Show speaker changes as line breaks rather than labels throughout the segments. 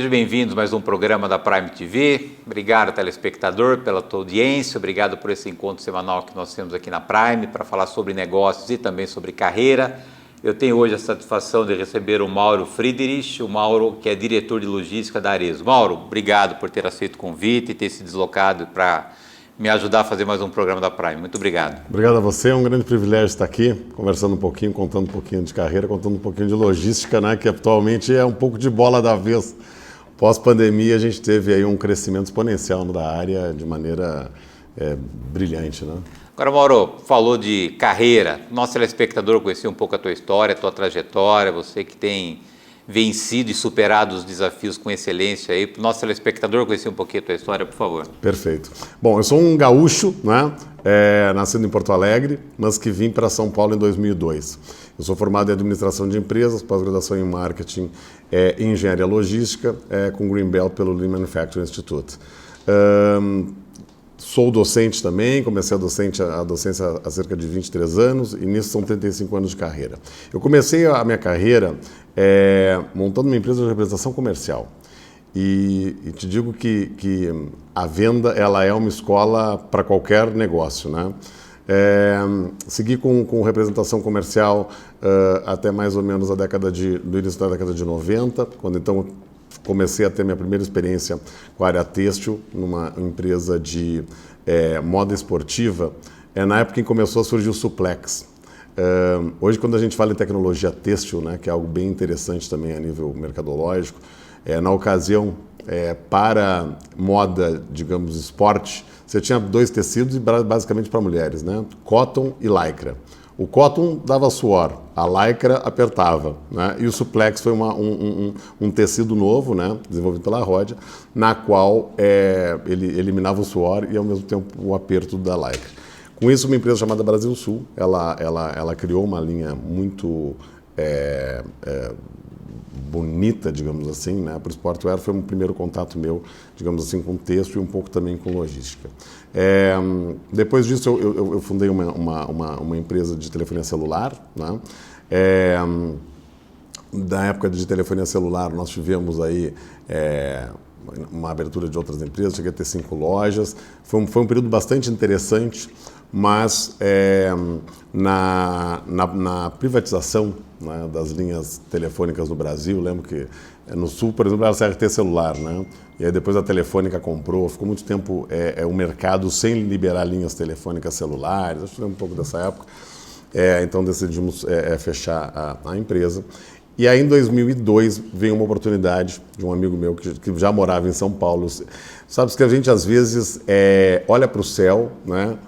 Sejam bem-vindos a mais um programa da Prime TV. Obrigado, telespectador, pela tua audiência. Obrigado por esse encontro semanal que nós temos aqui na Prime para falar sobre negócios e também sobre carreira. Eu tenho hoje a satisfação de receber o Mauro Friedrich, o Mauro que é diretor de logística da Arezzo. Mauro, obrigado por ter aceito o convite e ter se deslocado para me ajudar a fazer mais um programa da Prime. Muito obrigado.
Obrigado a você, é um grande privilégio estar aqui, conversando um pouquinho, contando um pouquinho de carreira, contando um pouquinho de logística, né, que atualmente é um pouco de bola da vez. Pós-pandemia, a gente teve aí um crescimento exponencial da área de maneira brilhante, né?
Agora, Mauro, falou de carreira. Nosso telespectador conhecia um pouco a tua história, a tua trajetória, você que tem vencido e superado os desafios com excelência aí. Para o nosso telespectador conhecer um pouquinho a tua história, por favor.
Perfeito. Bom, eu sou um gaúcho, né? Nascido em Porto Alegre, mas que vim para São Paulo em 2002. Eu sou formado em administração de empresas, pós-graduação em marketing e engenharia logística, com Greenbelt pelo Lean Manufacturing Institute. Sou docente também, comecei a docência há cerca de 23 anos e nisso são 35 anos de carreira. Eu comecei a minha carreira montando uma empresa de representação comercial. E te digo que a venda ela é uma escola para qualquer negócio, né? Segui com representação comercial até mais ou menos do início da década de 90, quando então comecei a ter minha primeira experiência com a área têxtil, numa empresa de moda esportiva, na época em que começou a surgir o suplex. Hoje, quando a gente fala em tecnologia têxtil, né, que é algo bem interessante também a nível mercadológico, na ocasião, para moda, digamos, esporte, você tinha dois tecidos basicamente para mulheres, né? Cotton e lycra. O cotton dava suor, a lycra apertava, né? E o suplex foi um tecido novo, né? Desenvolvido pela Rodia, na qual ele eliminava o suor e ao mesmo tempo o aperto da lycra. Com isso, uma empresa chamada Brasil Sul, ela criou uma linha muito bonita, digamos assim, né, para o sportwear. Foi um primeiro contato meu, digamos assim, com texto e um pouco também com logística. Depois disso, eu fundei uma empresa de telefonia celular, né? Da época de telefonia celular, nós tivemos aí uma abertura de outras empresas, cheguei a ter 5 lojas. Foi um período bastante interessante, mas na privatização, né, das linhas telefônicas no Brasil, lembro que no Sul, por exemplo, era a CRT Celular, né? E aí depois a Telefônica comprou, ficou muito tempo o mercado sem liberar linhas telefônicas celulares, acho que lembro um pouco dessa época. Então decidimos fechar a empresa. E aí em 2002 veio uma oportunidade de um amigo meu que já morava em São Paulo. Sabe que a gente às vezes olha para o céu, né?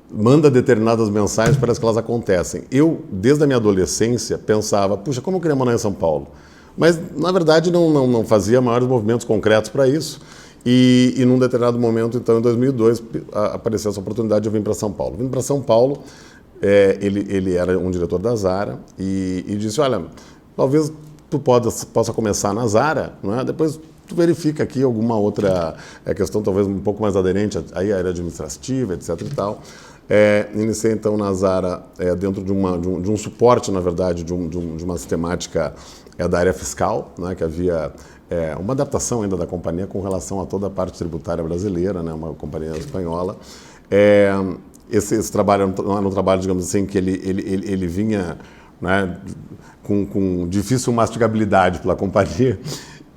Manda determinadas mensagens, parece que elas acontecem. Eu, desde a minha adolescência, pensava, puxa, como eu queria morar em São Paulo? Mas, na verdade, não fazia maiores movimentos concretos para isso. E num determinado momento, então, em 2002, apareceu essa oportunidade de eu vir para São Paulo. Vindo para São Paulo, ele era um diretor da Zara e disse, olha, talvez tu possa começar na Zara, não é? Depois tu verifica aqui alguma outra questão, talvez um pouco mais aderente aí à área administrativa, etc. e tal. Iniciei então na Zara dentro de um suporte, na verdade, de uma sistemática da área fiscal, né, que havia uma adaptação ainda da companhia com relação a toda a parte tributária brasileira, né, uma companhia espanhola. Esse trabalho era um trabalho, digamos assim, que ele vinha, né, com difícil mastigabilidade pela companhia.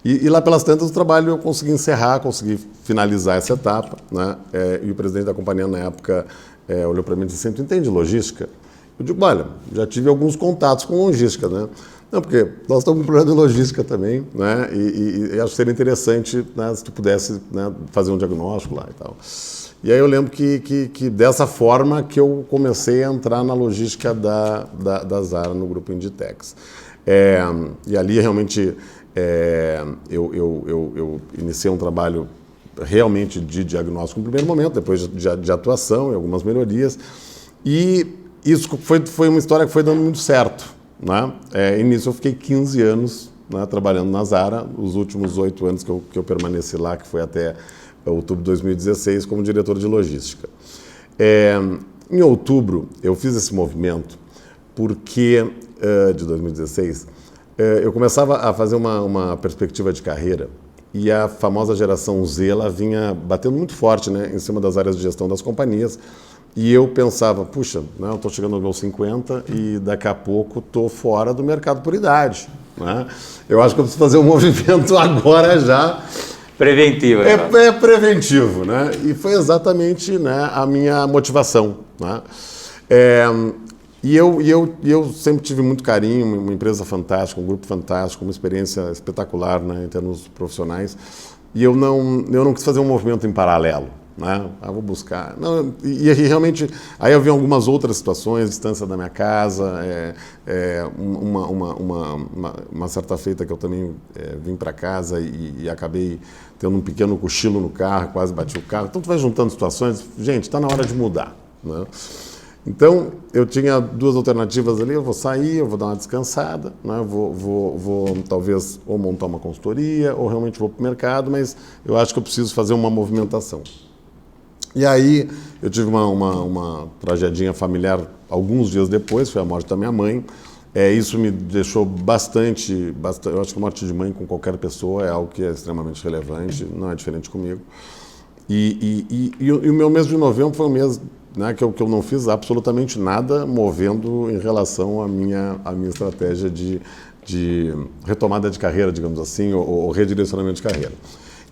E lá pelas tantas o trabalho eu consegui encerrar, consegui finalizar essa etapa, né? E o presidente da companhia na época olhou para mim e disse, tu entende logística? Eu digo, olha, já tive alguns contatos com logística, né? Não, porque nós estamos com um problema de logística também, né? E acho que seria interessante, né, se tu pudesse, né, fazer um diagnóstico lá e tal. E aí eu lembro que dessa forma que eu comecei a entrar na logística da Zara no grupo Inditex. E ali realmente eu iniciei um trabalho realmente de diagnóstico no primeiro momento, depois de atuação e algumas melhorias. E isso foi uma história que foi dando muito certo, né? E nisso eu fiquei 15 anos, né, trabalhando na Zara, os últimos 8 anos que eu permaneci lá, que foi até outubro de 2016, como diretor de logística. Em outubro, eu fiz esse movimento porque, de 2016, eu começava a fazer uma perspectiva de carreira e a famosa geração Z, ela vinha batendo muito forte, né, em cima das áreas de gestão das companhias. E eu pensava, puxa, né, eu estou chegando aos meus 50 e daqui a pouco estou fora do mercado por idade. Né? Eu acho que eu preciso fazer um movimento agora já.
Preventivo.
É preventivo, né? E foi exatamente, né, a minha motivação. Né? E eu sempre tive muito carinho, uma empresa fantástica, um grupo fantástico, uma experiência espetacular, né, em termos profissionais. E eu não quis fazer um movimento em paralelo. Né? Vou buscar. Não, e realmente, aí eu vi algumas outras situações, distância da minha casa, uma certa feita que eu também vim para casa e acabei tendo um pequeno cochilo no carro, quase bati o carro. Então tu vai juntando situações, gente, está na hora de mudar. Né? Então eu tinha duas alternativas ali, eu vou sair, eu vou dar uma descansada, né? vou talvez ou montar uma consultoria ou realmente vou para o mercado, mas eu acho que eu preciso fazer uma movimentação. E aí eu tive uma tragedinha familiar alguns dias depois, foi a morte da minha mãe. Isso me deixou bastante, eu acho que a morte de mãe com qualquer pessoa é algo que é extremamente relevante, não é diferente comigo. E o meu mês de novembro foi um mês, né, que eu não fiz absolutamente nada movendo em relação à minha estratégia de retomada de carreira, digamos assim, ou redirecionamento de carreira.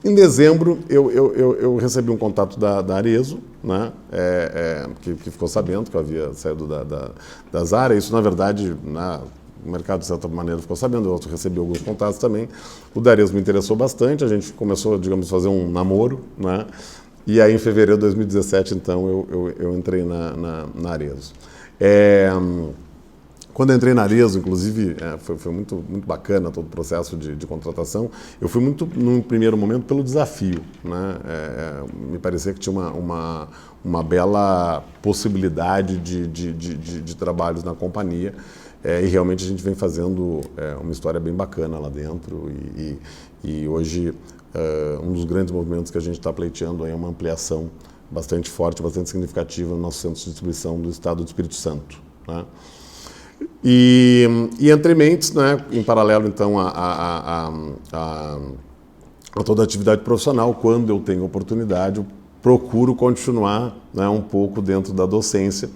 Em dezembro, eu recebi um contato da Arezzo, né, que ficou sabendo que eu havia saído da Zara. Isso, na verdade, o mercado, de certa maneira, ficou sabendo. Eu recebi alguns contatos também. O da Arezzo me interessou bastante. A gente começou, digamos, a fazer um namoro. Né, e aí, em fevereiro de 2017, então, eu entrei na Arezzo. Quando eu entrei na Arezzo, inclusive, foi muito bacana todo o processo de contratação. Eu fui muito, num primeiro momento, pelo desafio. Né? Me parecia que tinha uma bela possibilidade de trabalhos na companhia. E realmente a gente vem fazendo uma história bem bacana lá dentro. E hoje, um dos grandes movimentos que a gente está pleiteando é uma ampliação bastante forte, bastante significativa no nosso centro de distribuição do estado do Espírito Santo. Né? E entre mentes, né, em paralelo então a toda a atividade profissional, quando eu tenho oportunidade, eu procuro continuar, né, um pouco dentro da docência,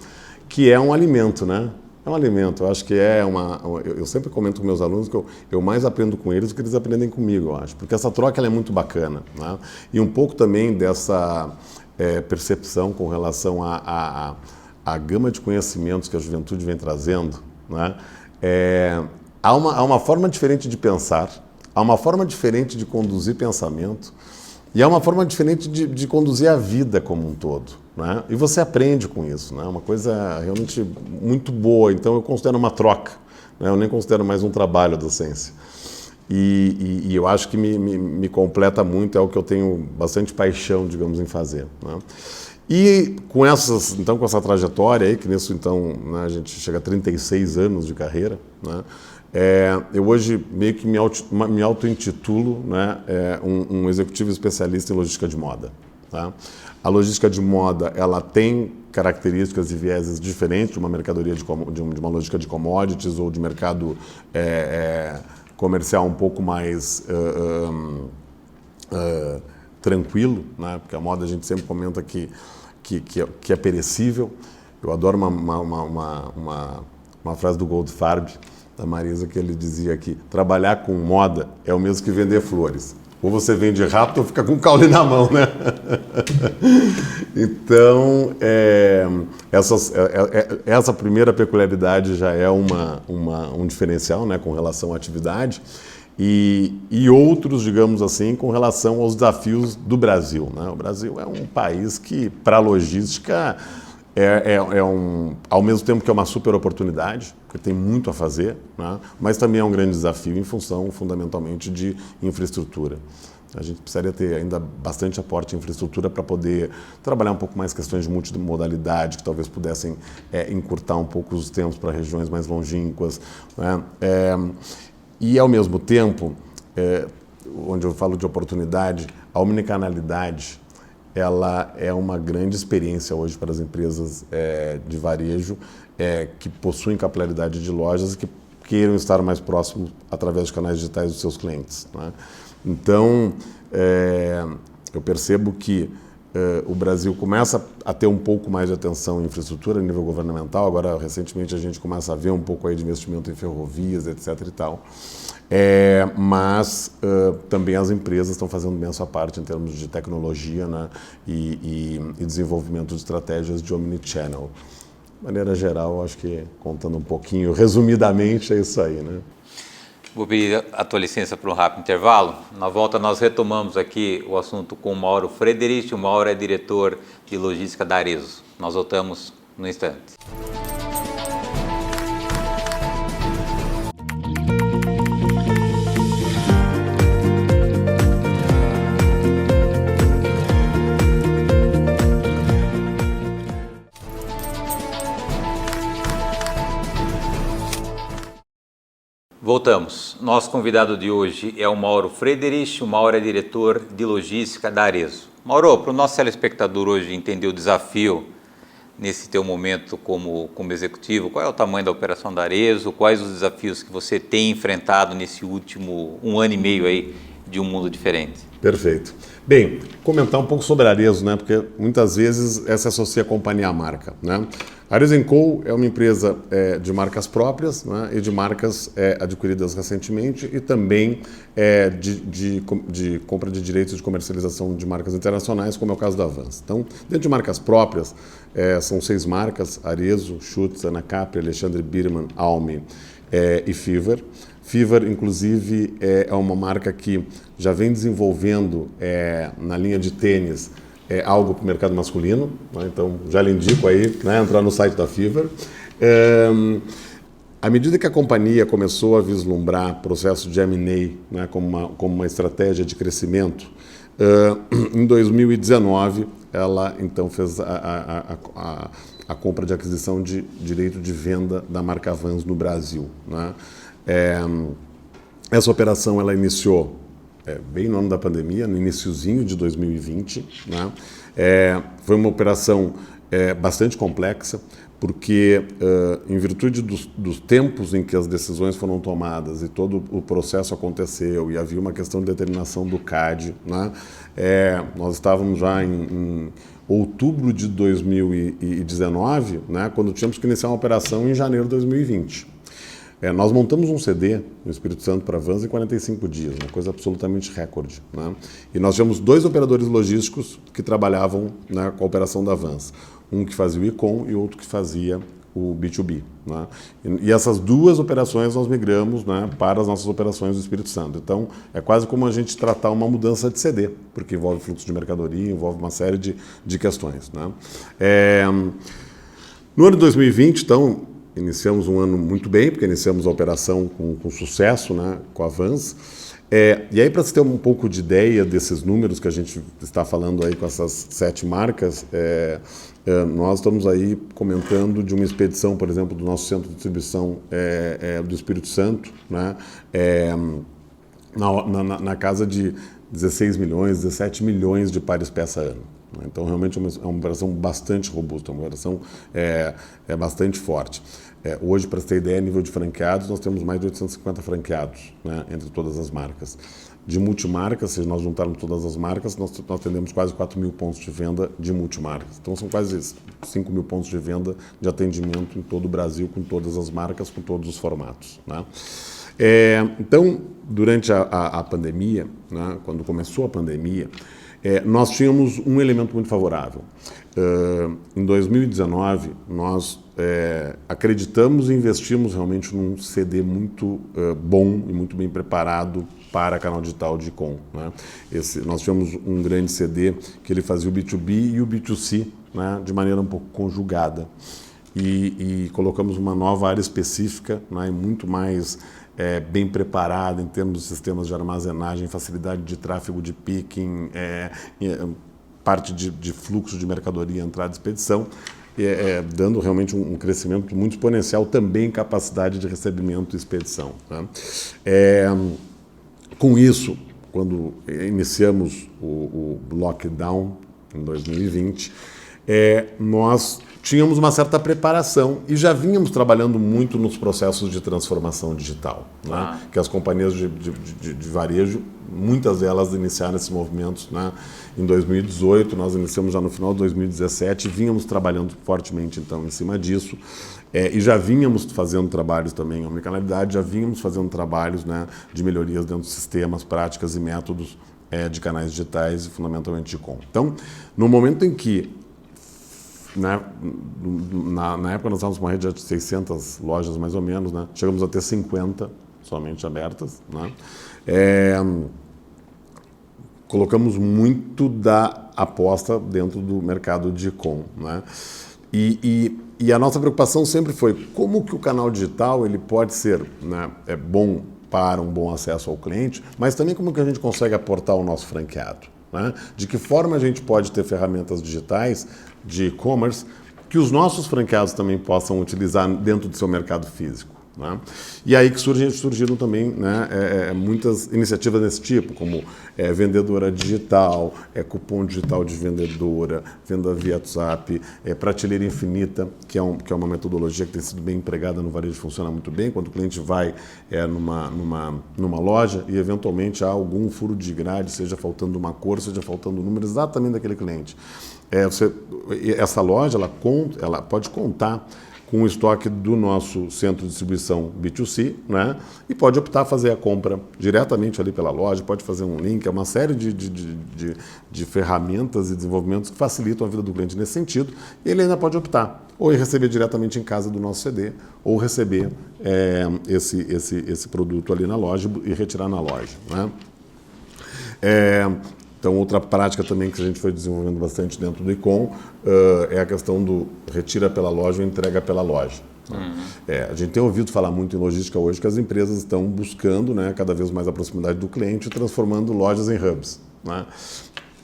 que é um alimento, né? É um alimento. Eu acho que eu sempre comento com meus alunos que eu mais aprendo com eles do que eles aprendem comigo, eu acho, porque essa troca ela é muito bacana, né? E um pouco também dessa percepção com relação à gama de conhecimentos que a juventude vem trazendo. Né? Há uma forma diferente de pensar, há uma forma diferente de conduzir pensamento e há uma forma diferente de conduzir a vida como um todo. Né? E você aprende com isso, né? É uma coisa realmente muito boa, então eu considero uma troca, né? Eu nem considero mais um trabalho a docência. E eu acho que me completa muito, é o que eu tenho bastante paixão, digamos, em fazer. Né? E com essa trajetória aí, que nisso então, né, a gente chega a 36 anos de carreira, né, eu hoje meio que me auto-intitulo, né, um executivo especialista em logística de moda. Tá? A logística de moda, ela tem características e vieses diferentes de uma mercadoria de uma logística de commodities ou de mercado comercial um pouco mais tranquilo, né? Porque a moda a gente sempre comenta que é perecível. Eu adoro uma frase do Goldfarb, da Marisa, que ele dizia que trabalhar com moda é o mesmo que vender flores. Ou você vende rápido ou fica com o caule na mão, né? Então, essa primeira peculiaridade já é um diferencial, né, com relação à atividade. E outros, digamos assim, com relação aos desafios do Brasil. Né? O Brasil é um país que, para a logística, ao mesmo tempo que é uma super oportunidade, porque tem muito a fazer, né? Mas também é um grande desafio em função, fundamentalmente, de infraestrutura. A gente precisaria ter ainda bastante aporte em infraestrutura para poder trabalhar um pouco mais questões de multimodalidade, que talvez pudessem encurtar um pouco os tempos para regiões mais longínquas. Né? E, ao mesmo tempo, onde eu falo de oportunidade, a omnicanalidade ela é uma grande experiência hoje para as empresas de varejo que possuem capilaridade de lojas e que queiram estar mais próximos através de canais digitais dos seus clientes. Né? Então, eu percebo que o Brasil começa a ter um pouco mais de atenção em infraestrutura a nível governamental. Agora, recentemente, a gente começa a ver um pouco aí de investimento em ferrovias, etc. e tal. Mas também as empresas estão fazendo bem a sua parte em termos de tecnologia, né, e desenvolvimento de estratégias de omnichannel. De maneira geral, acho que contando um pouquinho, resumidamente, é isso aí, né?
Vou pedir a tua licença para um rápido intervalo. Na volta nós retomamos aqui o assunto com o Mauro Frederich. O Mauro é diretor de logística da Arezzo. Nós voltamos no instante. Voltamos. Nosso convidado de hoje é o Mauro Frederich. O Mauro é diretor de logística da Arezzo. Mauro, para o nosso telespectador hoje entender o desafio nesse teu momento como executivo, qual é o tamanho da operação da Arezzo, quais os desafios que você tem enfrentado nesse último 1 ano e meio aí de um mundo diferente?
Perfeito. Bem, comentar um pouco sobre a Arezzo, né? Porque muitas vezes essa associa a companhia à marca, né? A Arezzo & Co é uma empresa de marcas próprias, né, e de marcas adquiridas recentemente e também de compra de direitos de comercialização de marcas internacionais, como é o caso da Vans. Então, dentro de marcas próprias, são 6 marcas: Arezzo, Schutz, Anacapri, Alexandre Birman, Almi e Fiver. Fiver, inclusive, é uma marca que já vem desenvolvendo na linha de tênis algo para o mercado masculino, né? Então já lhe indico aí, né, entrar no site da Fiver. À medida que a companhia começou a vislumbrar processo de M&A, né, como uma estratégia de crescimento, em 2019 ela então fez a compra de aquisição de direito de venda da marca Vans no Brasil, né? Essa operação ela iniciou bem no ano da pandemia, no iniciozinho de 2020, né? Foi uma operação bastante complexa, porque em virtude dos tempos em que as decisões foram tomadas e todo o processo aconteceu e havia uma questão de determinação do CAD, né? Nós estávamos já em outubro de 2019, né, quando tínhamos que iniciar uma operação em janeiro de 2020. Nós montamos um CD no Espírito Santo para a Vans em 45 dias, uma coisa absolutamente recorde, né? E nós tínhamos 2 operadores logísticos que trabalhavam, né, com a operação da Vans. Um que fazia o e-com e outro que fazia o B2B, né? E essas 2 operações nós migramos, né, para as nossas operações do Espírito Santo. Então, é quase como a gente tratar uma mudança de CD, porque envolve fluxo de mercadoria, envolve uma série de questões, né? No ano de 2020, então, iniciamos um ano muito bem, porque iniciamos a operação com sucesso, né, com a Vans. E aí, para você ter um pouco de ideia desses números que a gente está falando aí com essas 7 marcas, nós estamos aí comentando de uma expedição, por exemplo, do nosso centro de distribuição do Espírito Santo, né, na casa de 16 milhões, 17 milhões de pares peça ano. Então, realmente é uma operação bastante robusta, uma operação bastante forte. Hoje, para você ter ideia, a nível de franqueados, nós temos mais de 850 franqueados, né, entre todas as marcas. De multimarcas, se nós juntarmos todas as marcas, nós atendemos quase 4 mil pontos de venda de multimarcas. Então, são quase 5 mil pontos de venda de atendimento em todo o Brasil, com todas as marcas, com todos os formatos, né? Então, durante a pandemia, né, quando começou a pandemia, nós tínhamos um elemento muito favorável. Em 2019, nós acreditamos e investimos realmente num CD muito bom e muito bem preparado para canal digital de e-com, né? Nós tivemos um grande CD que ele fazia o B2B e o B2C, né, de maneira um pouco conjugada. E colocamos uma nova área específica, né, e muito mais bem preparada em termos de sistemas de armazenagem, facilidade de tráfego de picking, parte de fluxo de mercadoria, entrada e expedição, dando realmente um crescimento muito exponencial, também em capacidade de recebimento e expedição, né? Com isso, quando iniciamos o lockdown em 2020, nós tínhamos uma certa preparação e já vínhamos trabalhando muito nos processos de transformação digital, né? Que as companhias de varejo, muitas delas iniciaram esses movimentos, né? Em 2018, nós iniciamos já no final de 2017, vínhamos trabalhando fortemente então em cima disso, e já vínhamos fazendo trabalhos também em omnicanalidade, já vínhamos fazendo trabalhos, né, de melhorias dentro dos sistemas, práticas e métodos de canais digitais e fundamentalmente de e-com. Então, no momento em que na época nós estávamos com uma rede de 600 lojas mais ou menos, né? Chegamos a ter 50 somente abertas, né? Colocamos muito da aposta dentro do mercado de e-com, né? E a nossa preocupação sempre foi como que o canal digital ele pode ser, né, bom para um bom acesso ao cliente, mas também como que a gente consegue aportar o nosso franqueado, né? De que forma a gente pode ter ferramentas digitais de e-commerce que os nossos franqueados também possam utilizar dentro do seu mercado físico, né? E aí que surgiram também, né, muitas iniciativas desse tipo, como vendedora digital, cupom digital de vendedora, venda via WhatsApp, prateleira infinita, que é uma metodologia que tem sido bem empregada no varejo, funciona muito bem, quando o cliente vai numa loja e eventualmente há algum furo de grade, seja faltando uma cor, seja faltando um número exatamente daquele cliente. Essa loja ela pode contar com o estoque do nosso centro de distribuição B2C, né? E pode optar a fazer a compra diretamente ali pela loja, pode fazer um link, uma série de ferramentas e desenvolvimentos que facilitam a vida do cliente nesse sentido. E ele ainda pode optar ou receber diretamente em casa do nosso CD, ou receber esse produto ali na loja e retirar na loja, né? Então, outra prática também que a gente foi desenvolvendo bastante dentro do e-com é a questão do retira pela loja ou entrega pela loja. A gente tem ouvido falar muito em logística hoje que as empresas estão buscando, né, cada vez mais a proximidade do cliente e transformando lojas em hubs, né?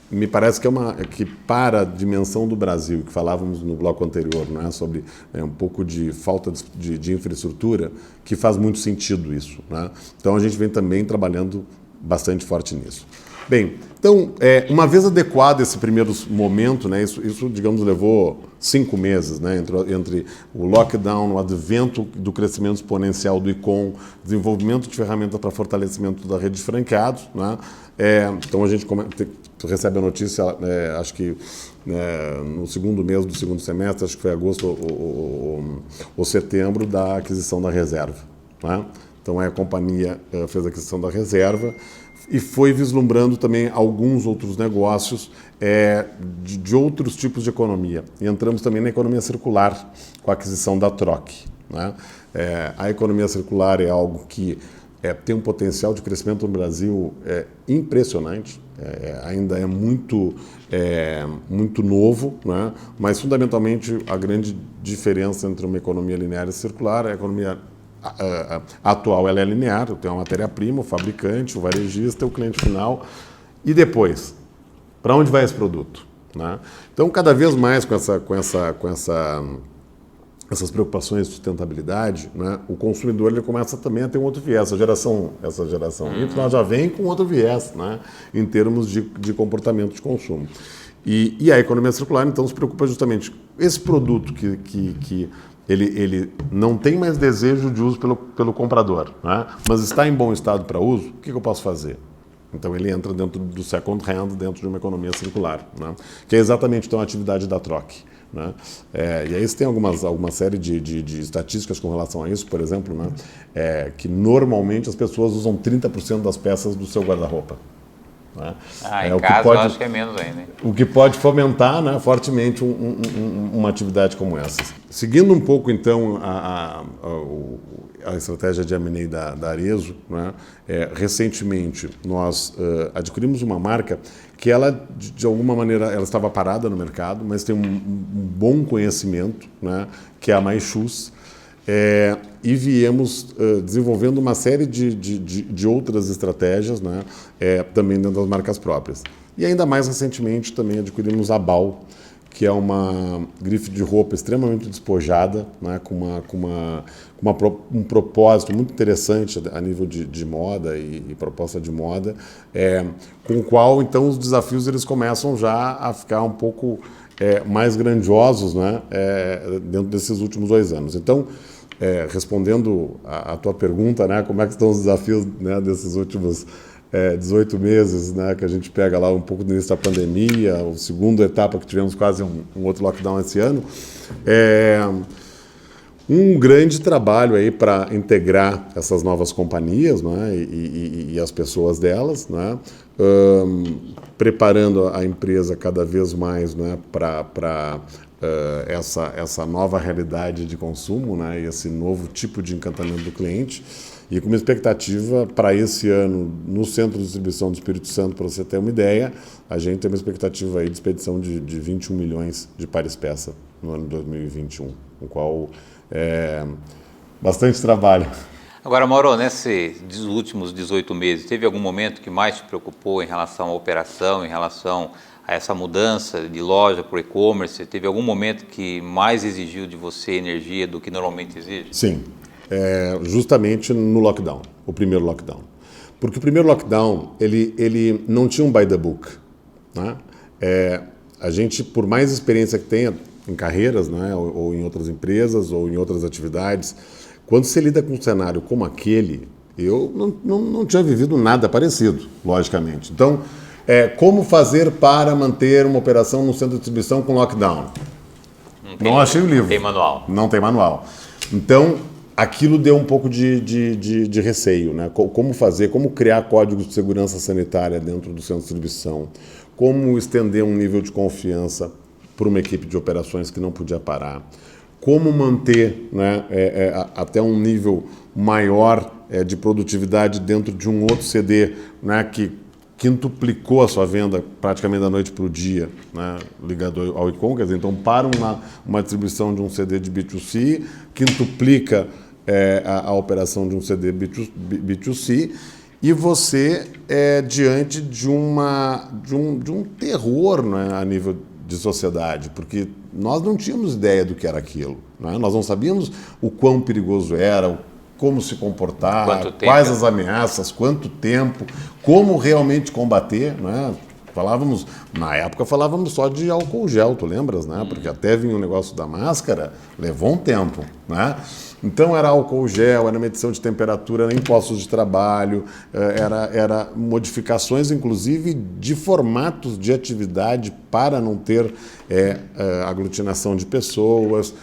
Me parece que para a dimensão do Brasil, que falávamos no bloco anterior, né, sobre um pouco de falta de infraestrutura, que faz muito sentido isso, né? Então, a gente vem também trabalhando bastante forte nisso. Bem, então, uma vez adequado esse primeiro momento, né, isso, digamos, levou 5 meses, né, entre o lockdown, o advento do crescimento exponencial do e-com, desenvolvimento de ferramentas para fortalecimento da rede de franqueados, né? Então, a gente recebe a notícia, acho que no segundo mês do segundo semestre, acho que foi agosto ou setembro, da aquisição da reserva, né? Então, a companhia fez a aquisição da reserva e foi vislumbrando também alguns outros negócios de outros tipos de economia. E entramos também na economia circular, com a aquisição da Troc, né? A economia circular é algo que tem um potencial de crescimento no Brasil impressionante, ainda é muito novo, né? Mas fundamentalmente a grande diferença entre uma economia linear e circular é a economia atual, ela é linear, eu tenho a matéria-prima, o fabricante, o varejista, o cliente final, e depois, para onde vai esse produto, né? Então, cada vez mais com essas preocupações de sustentabilidade, né, o consumidor ele começa também a ter um outro viés. Essa geração Y já vem com outro viés, né, em termos de comportamento de consumo. E a economia circular, então, se preocupa justamente esse produto que ele não tem mais desejo de uso pelo comprador, né? Mas está em bom estado para uso, o que eu posso fazer? Então ele entra dentro do second hand, dentro de uma economia circular, né? Que é exatamente então a atividade da Troc, né? E aí você tem alguma série de estatísticas com relação a isso, por exemplo, né? Que normalmente as pessoas usam 30% das peças do seu guarda-roupa, né?
Em casa eu acho que é menos ainda.
O que pode fomentar, né, fortemente uma atividade como essa. Seguindo um pouco, então, a estratégia de M&A da Arezzo, né, recentemente nós adquirimos uma marca que ela, de alguma maneira, ela estava parada no mercado, mas tem um bom conhecimento, né, que é a MyShoes. E viemos desenvolvendo uma série de outras estratégias, né, também dentro das marcas próprias. E ainda mais recentemente também adquirimos a Bal, que é uma grife de roupa extremamente despojada, né, com um propósito muito interessante a nível de moda e proposta de moda, com o qual então os desafios eles começam já a ficar um pouco mais grandiosos, né, dentro desses últimos 2 anos. Então, respondendo a tua pergunta, né, como é que estão os desafios, né, desses últimos 18 meses, né, que a gente pega lá um pouco no início da pandemia, a segunda etapa que tivemos quase um outro lockdown esse ano, um grande trabalho aí para integrar essas novas companhias, né, e as pessoas delas, né, preparando a empresa cada vez mais, né, para essa nova realidade de consumo, né, e esse novo tipo de encantamento do cliente. E com uma expectativa para esse ano, no Centro de Distribuição do Espírito Santo, para você ter uma ideia, a gente tem uma expectativa aí de expedição de 21 milhões de pares peça no ano de 2021, o qual bastante trabalho.
Agora, Mauro, nesses últimos 18 meses, teve algum momento que mais te preocupou em relação à operação, em relação a essa mudança de loja para o e-commerce? Teve algum momento que mais exigiu de você energia do que normalmente exige?
Sim, justamente no lockdown, o primeiro lockdown. Porque o primeiro lockdown, ele não tinha um by the book, né? A gente, por mais experiência que tenha em carreiras, né, ou em outras empresas, ou em outras atividades, quando você lida com um cenário como aquele, eu não tinha vivido nada parecido, logicamente. Então, como fazer para manter uma operação no centro de distribuição com lockdown? Não achei o livro.
Não tem manual.
Não tem manual. Então, aquilo deu um pouco de receio, né? Como fazer, como criar códigos de segurança sanitária dentro do centro de distribuição, como estender um nível de confiança para uma equipe de operações que não podia parar, como manter, né, até um nível maior de produtividade dentro de um outro CD, né, que quintuplicou a sua venda praticamente da noite para o dia, né, ligado ao e-commerce. Então, para uma distribuição de um CD de B2C, quintuplica a operação de um CD B2C, e você diante de um terror, né, a nível de sociedade, porque nós não tínhamos ideia do que era aquilo, né? Nós não sabíamos o quão perigoso era, como se comportar, quais as ameaças, quanto tempo, como realmente combater, né? Na época falávamos só de álcool gel, tu lembras, né? Porque até vinha o negócio da máscara, levou um tempo, né? Então era álcool gel, era medição de temperatura em postos de trabalho, era modificações inclusive de formatos de atividade para não ter aglutinação de pessoas.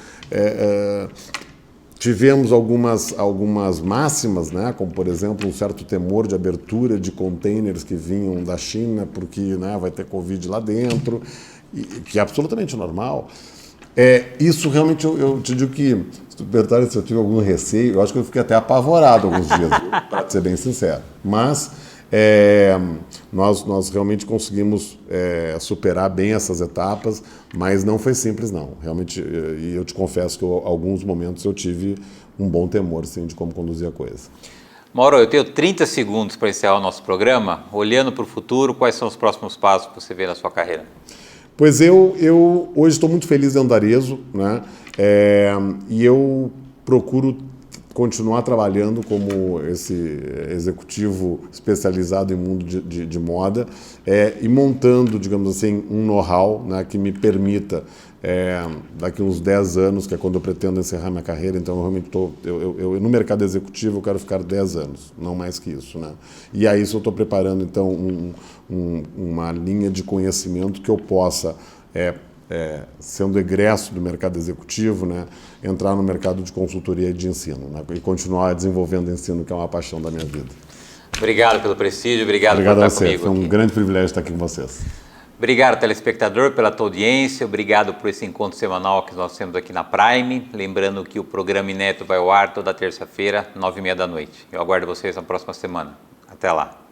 Tivemos algumas máximas, né, como, por exemplo, um certo temor de abertura de containers que vinham da China, porque, né, vai ter Covid lá dentro, que é absolutamente normal. Isso realmente, eu te digo que, se tu perguntar se eu tive algum receio, eu acho que eu fiquei até apavorado alguns dias, para ser bem sincero. Mas nós realmente conseguimos superar bem essas etapas, mas não foi simples, não. Realmente, e eu te confesso que alguns momentos eu tive um bom temor, sim, de como conduzir a coisa.
Mauro, eu tenho 30 segundos para encerrar o nosso programa. Olhando para o futuro, quais são os próximos passos que você vê na sua carreira? Pois
eu hoje estou muito feliz dentro da Arezzo, né? E eu procuro continuar trabalhando como esse executivo especializado em mundo de moda e montando, digamos assim, um know-how, né, que me permita, daqui uns 10 anos, que é quando eu pretendo encerrar minha carreira, então eu realmente eu no mercado executivo eu quero ficar 10 anos, não mais que isso, né? E a isso eu estou preparando, então, uma linha de conhecimento que eu possa, sendo egresso do mercado executivo, né, entrar no mercado de consultoria e de ensino, né, e continuar desenvolvendo o ensino, que é uma paixão da minha vida.
Obrigado pelo prestígio, obrigado por estar comigo.
Foi um grande privilégio estar aqui com vocês.
Obrigado, telespectador, pela tua audiência, obrigado por esse encontro semanal que nós temos aqui na Prime. Lembrando que o programa Inédito vai ao ar toda terça-feira, 9h30 da noite. Eu aguardo vocês na próxima semana. Até lá.